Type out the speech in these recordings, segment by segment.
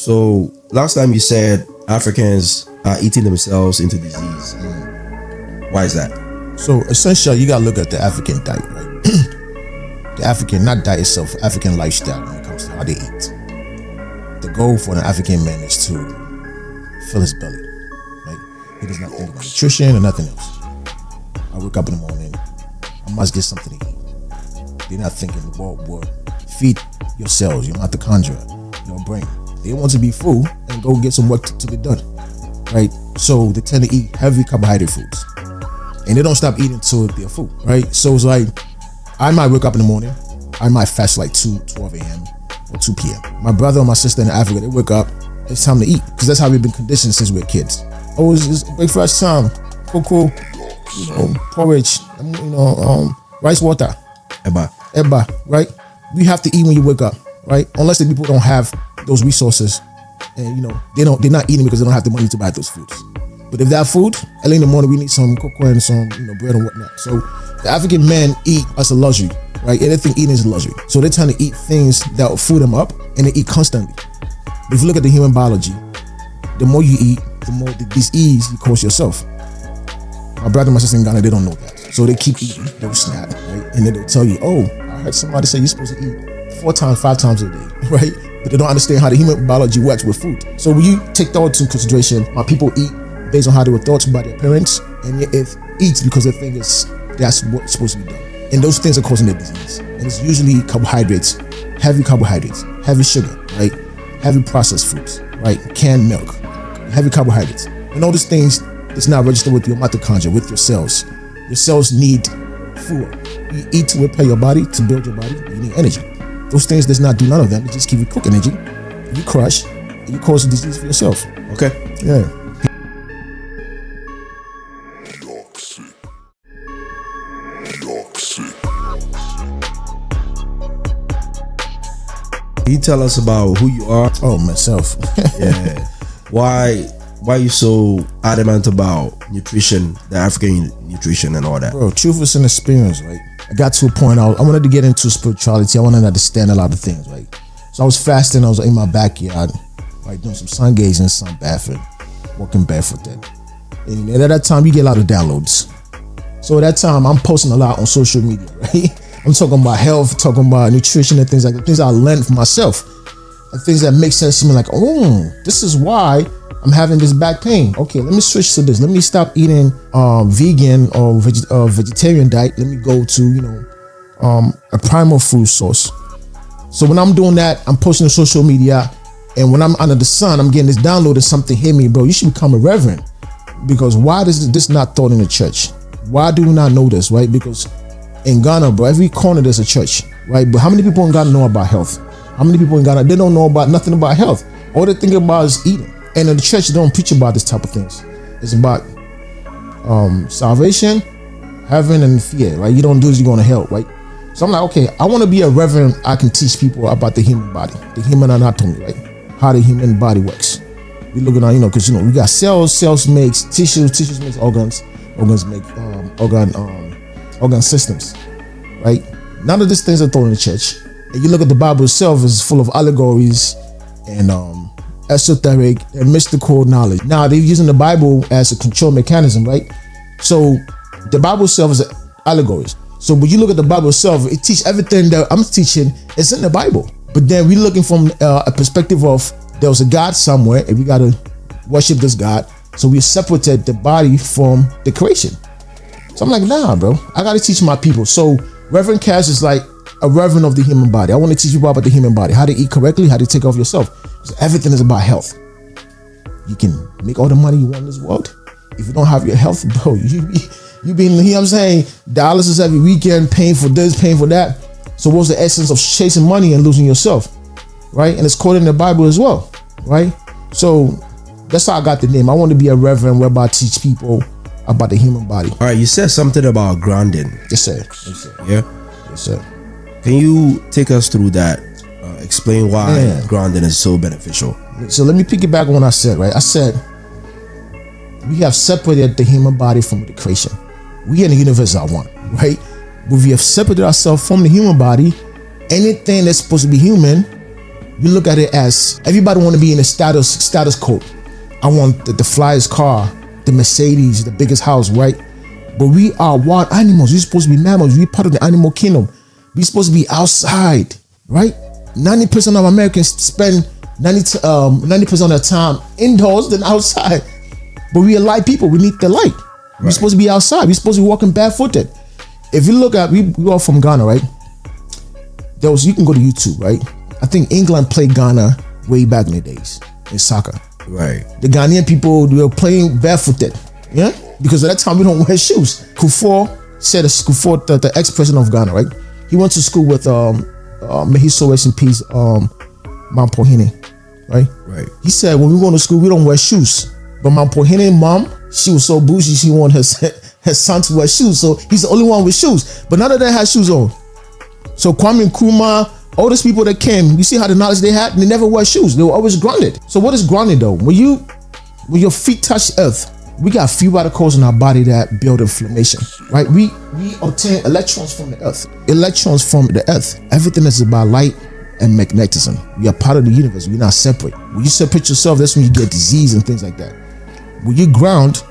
So last time you said Africans are eating themselves into disease. Why is that? So essentially, you gotta look at the African diet, right? The African, not diet itself, African lifestyle when it comes to how they eat. The goal for an African man is to fill his belly, right? He does not think about nutrition or nothing else. I wake up in the morning, I must get something to eat. They're not thinking, well, feed your cells, your mitochondria, your brain. They want to be full and go get some work to be done, right? So they tend to eat heavy carbohydrate foods, and they don't stop eating until they're full, right? So it's like, I might wake up in the morning, I might fast like 12 a.m. or 2 p.m. My brother or my sister in Africa, they wake up, it's time to eat, because that's how we've been conditioned since we were kids. Oh, it's breakfast time, cocoa, porridge, rice water, eba, right? We have to eat when you wake up, right? Unless the people don't have those resources, and they're not eating because they don't have the money to buy those foods. But if they have food, early in the morning we need some cocoa and some bread and whatnot. So the African men eat as a luxury, right? Anything eating is a luxury. So they're trying to eat things that will food them up, and they eat constantly. But if you look at the human biology, the more you eat, the more the disease you cause yourself. My brother and my sister in Ghana, they don't know that. So they keep eating, they'll snap, right? And then they'll tell you, oh, I heard somebody say you're supposed to eat 4 times, 5 times a day, right? But they don't understand how the human biology works with food. So when you take that into consideration, my people eat based on how they were taught by their parents, and it eats because they think that's what's supposed to be done. And those things are causing the disease. And it's usually carbohydrates, heavy sugar, right? Heavy processed foods, right? Canned milk, heavy carbohydrates. And all these things is not registered with your mitochondria, with your cells. Your cells need food. You eat to repair your body, to build your body, you need energy. Those things does not do none of them. They just give you quick energy. You crush, and you cause a disease for yourself. Okay. Yeah. Can you tell us about who you are? Oh, myself. Yeah. Why are you so adamant about nutrition, the African nutrition and all that? Bro, truth is an experience, right? I got to a point, I wanted to get into spirituality. I wanted to understand a lot of things, right? So I was fasting, I was in my backyard, right, doing some sun gazing, sun bathing, walking barefoot then. And at that time, you get a lot of downloads. So at that time, I'm posting a lot on social media, right? I'm talking about health, talking about nutrition and things like that, things I learned for myself. And things that make sense to me, like, oh, this is why I'm having this back pain. Okay, let me switch to this. Let me stop eating vegan or vegetarian diet. Let me go to, a primal food source. So when I'm doing that, I'm posting on social media, and when I'm under the sun, I'm getting this download and something hit me, bro. You should become a reverend. Because why is this not taught in the church? Why do we not know this, right? Because in Ghana, bro, every corner there's a church, right? But how many people in Ghana know about health? How many people in Ghana, they don't know about nothing about health? All they think about is eating. And in the church, they don't preach about this type of things. It's about salvation, heaven, and fear, right? You don't do this, you're going to hell, right? So I'm like, okay, I want to be a reverend. I can teach people about the human body, the human anatomy, right? How the human body works. We looking at, because we got cells makes tissues makes organs make organ systems, right? None of these things are taught in the church. And you look at the Bible itself, is full of allegories and esoteric and mystical knowledge. Now they're using the Bible as a control mechanism, right? So the Bible itself is allegories. So when you look at the Bible itself, it teaches everything that I'm teaching is in the Bible. But then we're looking from a perspective of there was a God somewhere and we got to worship this God. So we separated the body from the creation. So I'm like, nah, bro, I got to teach my people. So Reverend Cass is like a reverend of the human body. I want to teach people about the human body, how to eat correctly, how to take care of yourself. So everything is about health. You can make all the money you want in this world. If you don't have your health, bro, you been, you know what I'm saying, dialysis every weekend, paying for this, paying for that. So what's the essence of chasing money and losing yourself, right? And it's quoted in the Bible as well, right? So that's how I got the name. I want to be a reverend whereby I teach people about the human body. All right, you said something about grounding. Yes, sir. Yes, sir. Yeah? Yes, sir. Can you take us through that? Explain why grounding is so beneficial. So let me piggyback on what I said, right? I said, we have separated the human body from the creation. We in the universe are one, right? But we have separated ourselves from the human body. Anything that's supposed to be human, We look at it as everybody want to be in a status quo. I want the flyest car, the Mercedes, the biggest house, right? But we are wild animals. We're supposed to be mammals. We're part of the animal kingdom. We're supposed to be outside, right? 90% of Americans spend 90% of their time indoors than outside. But we are light people. We need the light. Right. We're supposed to be outside. We're supposed to be walking barefooted. If you look at, we are from Ghana, right? You can go to YouTube, right? I think England played Ghana way back in the days in soccer. Right. The Ghanaian people, they were playing barefooted, yeah? Because at that time we don't wear shoes. Kufuor, the ex-president of Ghana, right? He went to school with may he so rest in peace, Mampohene, right? Right. He said when we go to school we don't wear shoes. But Mampohene mom, she was so bougie, she wanted her son to wear shoes. So he's the only one with shoes. But none of them had shoes on. So Kwame Nkrumah, all those people that came, you see how the knowledge they had, they never wear shoes. They were always grounded. So what is grounded though? When your feet touch earth, we got free radicals in our body that build inflammation, right? We obtain electrons from the earth. Electrons from the earth. Everything is about light and magnetism. We are part of the universe. We're not separate. When you separate yourself, that's when you get disease and things like that. When you ground,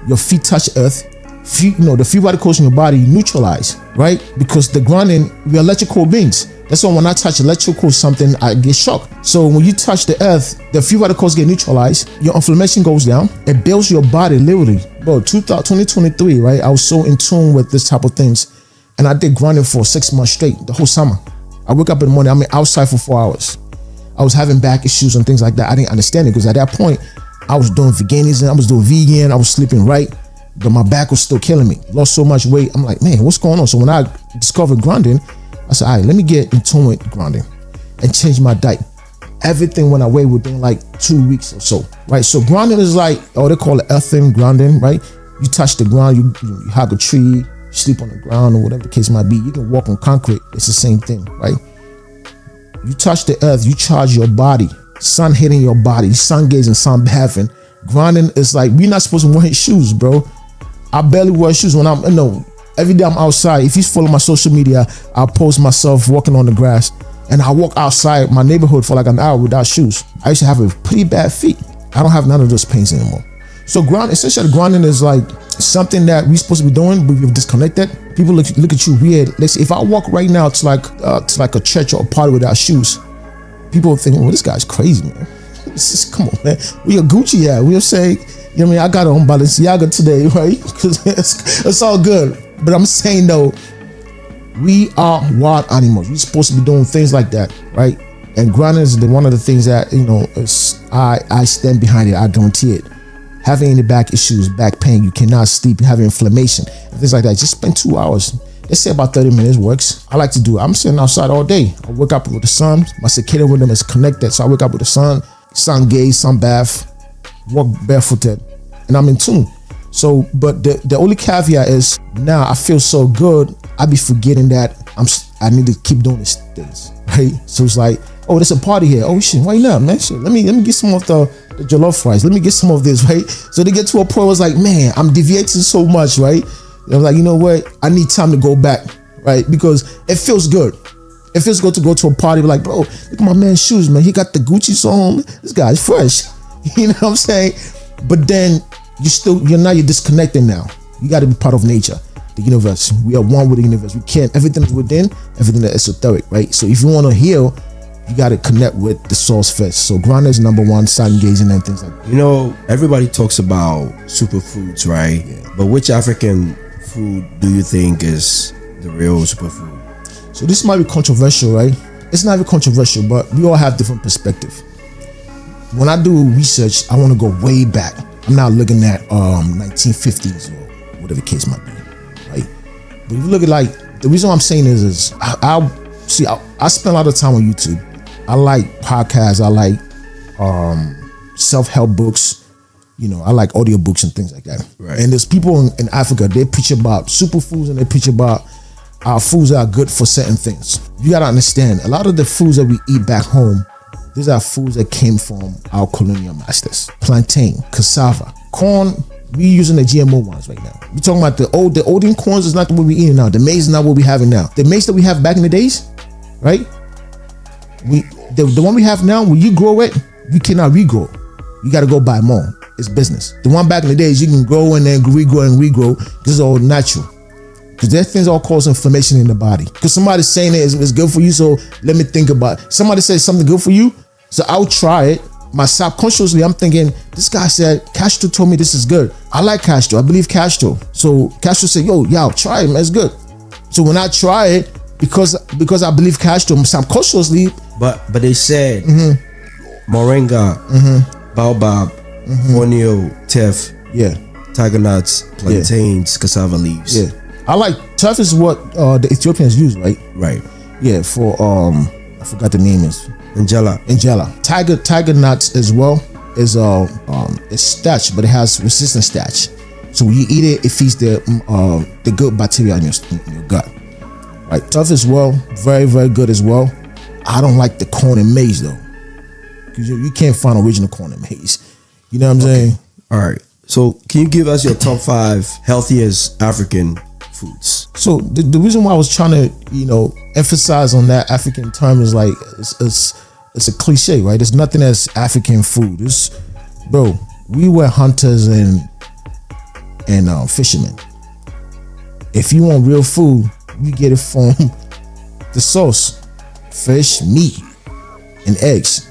your feet touch earth, the free radicals in your body neutralize, right? Because the grounding, we're electrical beings. That's why when I touch electrical something, I get shocked. So when you touch the earth, the free radicals get neutralized, your inflammation goes down, it builds your body literally. Bro, 2023, right? I was so in tune with this type of things. And I did grounding for 6 months straight, the whole summer. I wake up in the morning, I'm outside for 4 hours. I was having back issues and things like that. I didn't understand it because at that point, I was doing veganism, I was doing vegan, I was sleeping right, but my back was still killing me. Lost so much weight. I'm like, man, what's going on? So when I discovered grounding, I said, all right, let me get in tune with grounding and change my diet. Everything went away within like 2 weeks or so, right? So grounding is like, they call it earthing grounding, right? You touch the ground, you hug a tree, you sleep on the ground or whatever the case might be. You can walk on concrete. It's the same thing, right? You touch the earth, you charge your body. Sun hitting your body, sun gazing, sun bathing. Grounding is like, we're not supposed to wear shoes, bro. I barely wear shoes when every day I'm outside. If you follow my social media, I'll post myself walking on the grass and I walk outside my neighborhood for like an hour without shoes. I used to have a pretty bad feet. I don't have none of those pains anymore. So essentially grounding is like something that we're supposed to be doing, but we've disconnected. People look at you weird. Let's say if I walk right now to like a church or a party without shoes, people think, well, this guy's crazy, man. Come on, man. We are Gucci, yeah. We'll say, I got on Balenciaga today, right? Because it's all good. But I'm saying though, we are wild animals. We're supposed to be doing things like that, right? And grounding is one of the things that, I stand behind it. I guarantee it. Having any back issues, back pain, you cannot sleep, you have inflammation, and things like that. Just spend 2 hours. Let's say about 30 minutes works. I like to do it. I'm sitting outside all day. I wake up with the sun. My circadian rhythm is connected. So I wake up with the sun gaze, sun bath, walk barefooted, and I'm in tune. So, but the only caveat is now I feel so good, I be forgetting that I need to keep doing these things, right? So it's like, oh, there's a party here. Oh shit, why not, man? Shit, let me get some of the jollof rice. Let me get some of this, right? So they get to a point where it's like, man, I'm deviating so much, right? I'm like, you know what? I need time to go back, right? Because it feels good. It feels good to go to a party. Be like, bro, look at my man's shoes, man. He got the Gucci's on. This guy's fresh. You know what I'm saying? But then you're disconnected now. You got to be part of nature, the universe. We are one with the universe. We can't. Everything is within. Everything is esoteric, right? So if you want to heal, you got to connect with the source first. So grounding is number one, sun gazing and things like that. Everybody talks about superfoods, right? Yeah. But which African food do you think is the real superfood? So this might be controversial, right? It's not even controversial, but we all have different perspective. When I do research, I want to go way back. I'm not looking at 1950s or whatever the case might be, right? But if you look at the reason I'm saying is I spend a lot of time on YouTube. I like podcasts. I like self-help books. I like audiobooks and things like that. Right. And there's people in Africa, they preach about superfoods and they preach about our foods that are good for certain things. You gotta understand, a lot of the foods that we eat back home, these are foods that came from our colonial masters. Plantain, cassava, corn, we using the GMO ones right now. We're talking about the olden corns is not what we're eating now. The maize is not what we're having now. The maize that we have back in the days, right? The one we have now, when you grow it, you cannot regrow. You got to go buy more. It's business. The one back in the days, you can grow and then regrow and regrow. This is all natural. Because that things all cause inflammation in the body. Because somebody's saying it's good for you, so let me think about it. Somebody says something good for you, so I'll try it. My subconsciously, I'm thinking, this guy said, Castro told me this is good. I like Castro. I believe Castro. So Castro said, yo, try it, man. It's good. So when I try it, because I believe Castro, subconsciously. But they said moringa, baobab, borneo, teff, tiger nuts, plantains, cassava leaves. Yeah. I like teff is what the Ethiopians use, right? Right. Yeah, for I forgot the name is. Injera. Tiger nuts as well is it's starch, but it has resistant starch. So when you eat it, it feeds the good bacteria in your gut. Right. Tough as well, very, very good as well. I don't like the corn and maize though. Because you can't find original corn and maize. You know what I'm saying? All right. So can you give us your top 5 healthiest African foods? So the reason why I was trying to, emphasize on that African term is like it's a cliche, right? There's nothing as African food. We were hunters and fishermen. If you want real food, you get it from the source: fish, meat, and eggs.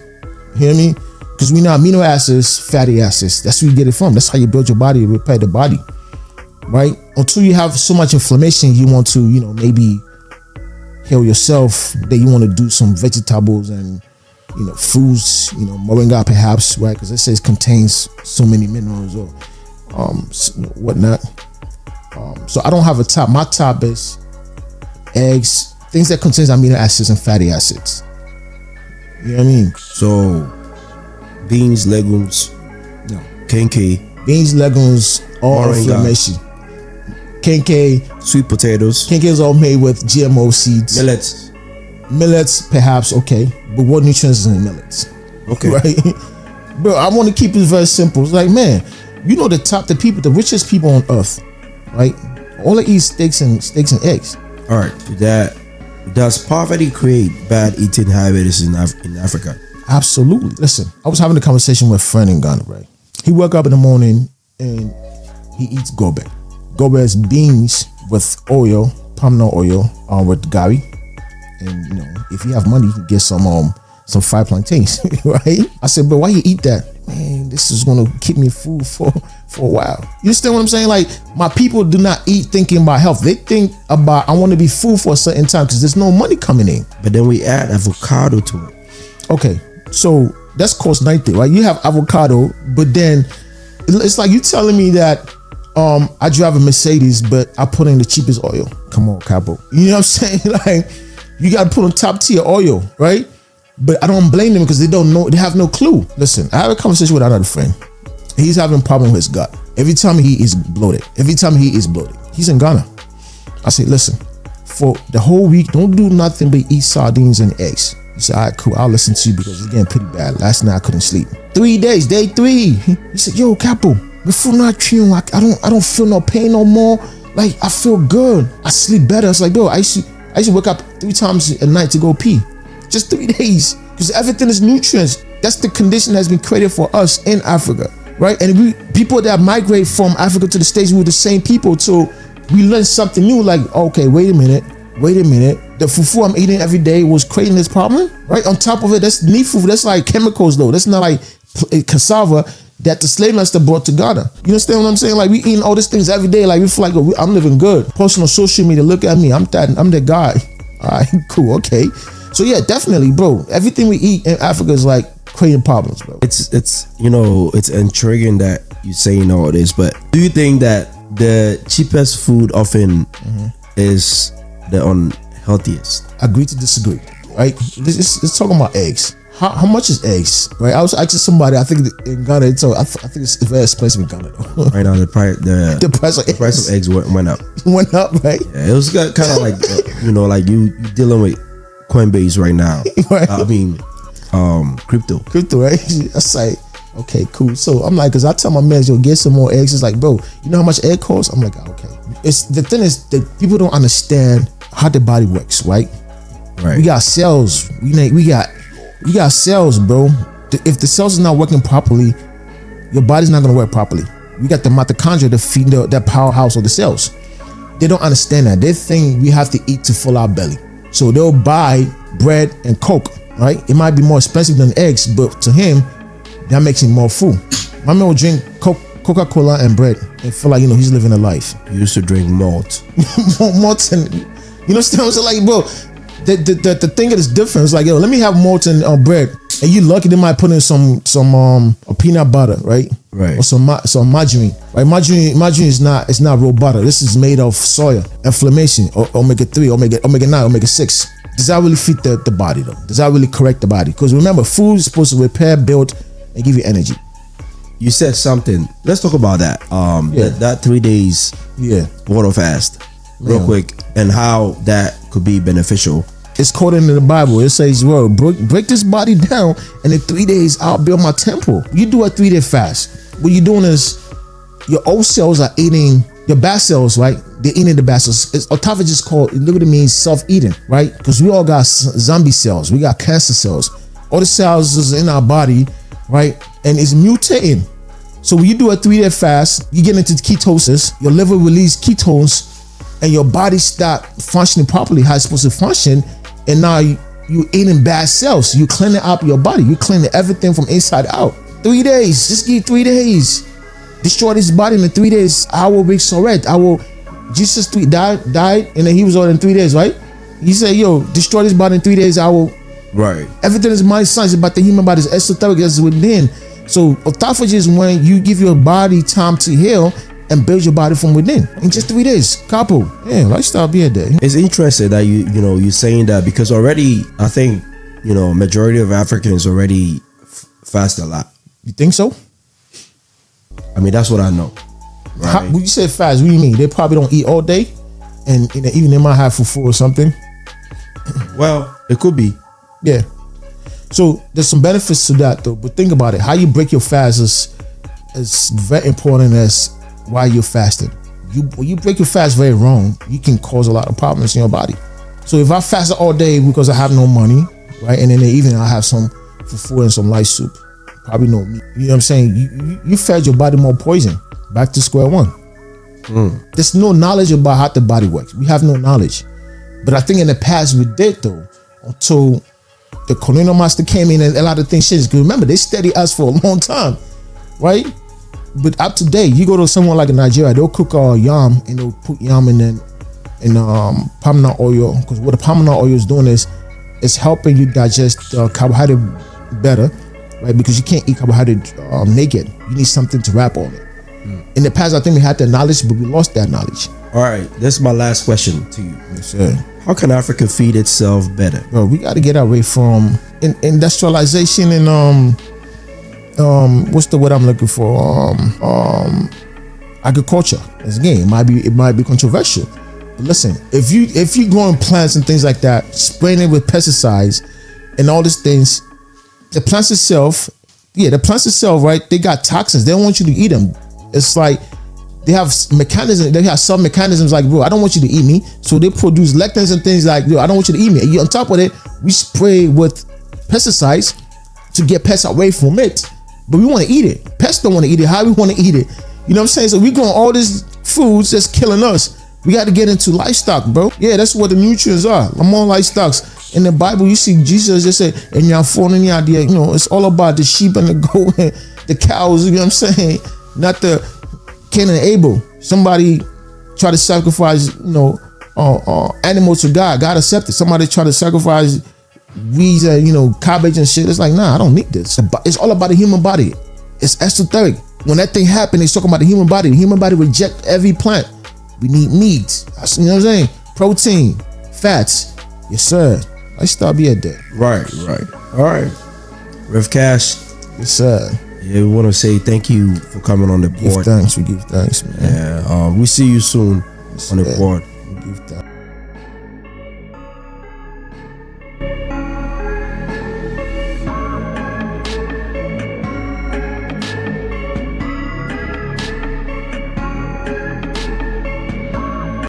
You hear me? Because we know amino acids, fatty acids. That's where you get it from. That's how you build your body, repair the body, right? Until you have so much inflammation, you want to, maybe heal yourself. That you want to do some vegetables and fruits, moringa perhaps, right? Because it says contains so many minerals or whatnot. So I don't have a top. My top is eggs, things that contains amino acids and fatty acids. You know what I mean? So beans, legumes, kenke. Beans, legumes, all inflammation. Kenke, sweet potatoes. Kenke is all made with GMO seeds. Millets, perhaps, okay. But what nutrients is in millets? Okay. Right? Bro, I want to keep it very simple. It's like, man, the richest people on earth, right? All they eat steaks and eggs. All right. Does poverty create bad eating habits in Africa? Absolutely. Listen, I was having a conversation with a friend in Ghana, right? He woke up in the morning and he eats gobe. Gobe is beans with oil, palm oil, with gari. And if you have money, you can get some fried plantains, right? I said, but why you eat that? Man, this is gonna keep me food for a while. You understand what I'm saying? Like, my people do not eat thinking about health. They think about, I want to be full for a certain time because there's no money coming in. But then we add avocado to it. Okay, so that's cost 90, right? You have avocado, but then it's like you telling me that I drive a Mercedes, but I put in the cheapest oil. Come on, Capo. You know what I'm saying? Like, you got to put on top tier oil, right? But I don't blame them because they don't know. They have no clue. Listen, I had a conversation with another friend. He's having a problem with his gut. Every time he is bloated. He's in Ghana. I say, listen, for the whole week, don't do nothing but eat sardines and eggs. He said, all right, cool. I'll listen to you because it's getting pretty bad. Last night I couldn't sleep. 3 days, day 3. He said, yo, Capo, before not treating, I don't feel no pain no more. Like, I feel good. I sleep better. It's like, bro, I used to wake up 3 times a night to go pee. Just 3 days. Because everything is nutrients. That's the condition that's been created for us in Africa, right? And people that migrate from Africa to the States, we were the same people. So we learned something new. Like, okay, wait a minute. The fufu I'm eating every day was creating this problem, right? On top of it, that's meat food. That's like chemicals, though. That's not like cassava that the slave master brought to Ghana. You understand what I'm saying? Like, we eating all these things every day. Like, we feel like, oh, I'm living good. Posting on social media, look at me. I'm the guy. All right, cool, okay. So yeah, definitely, bro. Everything we eat in Africa is like creating problems, bro. It's intriguing that you're saying all this, but do you think that the cheapest food often is the unhealthiest? Agree to disagree, right? Let's talk about eggs. How much is eggs, right? I was asking somebody, I think in Ghana, so I think it's very expensive in Ghana though. Right now, the price of eggs went up. Went up, right? Yeah, it was kind of like like you dealing with Coinbase right now. Right. Crypto, right? That's like, okay, cool. So I'm like, because I tell my man, yo, get some more eggs. It's like, bro, you know how much egg costs? I'm like, okay. The thing is that people don't understand how the body works, right? Right. We got cells. We got You got cells, bro. If the cells is not working properly, your body's not gonna work properly. You got the mitochondria to feed that powerhouse of the cells. They don't understand that. They think we have to eat to fill our belly. So they'll buy bread and Coke, right? It might be more expensive than eggs, but to him, that makes him more full. My man will drink Coca-Cola and bread and feel like, he's living a life. You used to drink malt. Malt and, you know what I'm saying? Like, bro, the thing that is different is like, let me have malt and bread. And you lucky they might put in some peanut butter, right? Right. Or some margarine, right? Margarine is not real butter. This is made of soya, inflammation, omega-3, omega-9, omega-6. Does that really fit the body though? Does that really correct the body? Because remember, food is supposed to repair, build, and give you energy. You said something. Let's talk about that. That 3 days water fast, real quick, and how that could be beneficial. It's quoted in the Bible. It says, well, break this body down, and in 3 days I'll build my temple. You do a 3-day fast. What you're doing is your old cells are eating your bad cells, right? They're eating the bad cells. Autophagy is called, it literally means self-eating, right? Because we all got zombie cells. We got cancer cells. All the cells is in our body, right? And it's mutating. So when you do a 3-day fast, you get into ketosis, your liver release ketones, and your body start functioning properly how it's supposed to function. And now you eating bad cells. You cleaning up your body. You cleaning everything from inside out. 3 days. Just give 3 days. Destroy this body in 3 days. I will resurrect. Jesus died, and then he was on in 3 days, right? He said, yo, destroy this body in 3 days. I will. Right. Everything is my science about the human body is esoteric as within. So autophagy is when you give your body time to heal and build your body from within in just 3 days. Couple, lifestyle be a day. It's interesting that you're saying that, because already I think majority of Africans already fast a lot. You think so? I mean, that's what I know. Right? When you say fast, what do you mean? They probably don't eat all day, and in the evening they might have fufu or something. Well, it could be. Yeah. So there's some benefits to that though. But think about it. How you break your fast is very important as why you're fasting. When you break your fast very wrong, you can cause a lot of problems in your body. So if I fast all day because I have no money, right, and in the evening I have some fufu and some light soup, probably no meat. You know what I'm saying? You fed your body more poison. Back to square one. There's no knowledge about how the body works. We have no knowledge. But I think in the past we did though, until the colonial master came in and a lot of things changed. Because remember, they studied us for a long time, right? But up to date, you go to someone like in Nigeria, they'll cook yam and they'll put yam in palm nut oil. Because what the palm nut oil is doing is it's helping you digest carbohydrate better, right? Because you can't eat carbohydrate naked. You need something to wrap on it. In the past, I think we had that knowledge, but we lost that knowledge. All right, this is my last question to you. Yes, sir. How can Africa feed itself better? Bro, we got to get away from industrialization and what's the word I'm looking for? Agriculture. Again, it might be controversial. But listen, if you growing plants and things like that, spraying it with pesticides and all these things, the plants itself, right? They got toxins. They don't want you to eat them. It's like they have mechanisms. They have some mechanisms like, bro, I don't want you to eat me. So they produce lectins and things like, bro, I don't want you to eat me. And on top of it, we spray with pesticides to get pests away from it. But we want to eat it. Pests don't want to eat it. How we want to eat it? You know what I'm saying? So we growing all these foods that's killing us. We got to get into livestock, bro. Yeah, that's what the nutrients are. I'm on livestock. In the Bible, you see Jesus just say, and you're falling the idea, it's all about the sheep and the goat and the cows, you know what I'm saying? Not the Cain and Abel. Somebody try to sacrifice, animals to God. God accepted. Somebody try to sacrifice weeds and, cabbage and shit. It's like, nah, I don't need this. It's all about the human body. It's esoteric. When that thing happened, it's talking about the human body. The human body reject every plant. We need meat. You know what I'm saying? Protein, fats. Yes, sir. I start be a day. Right. All right. Rev Cash. Yes, sir. Yeah, we want to say thank you for coming on the board. We give thanks, man. Yeah, we see you soon on the board.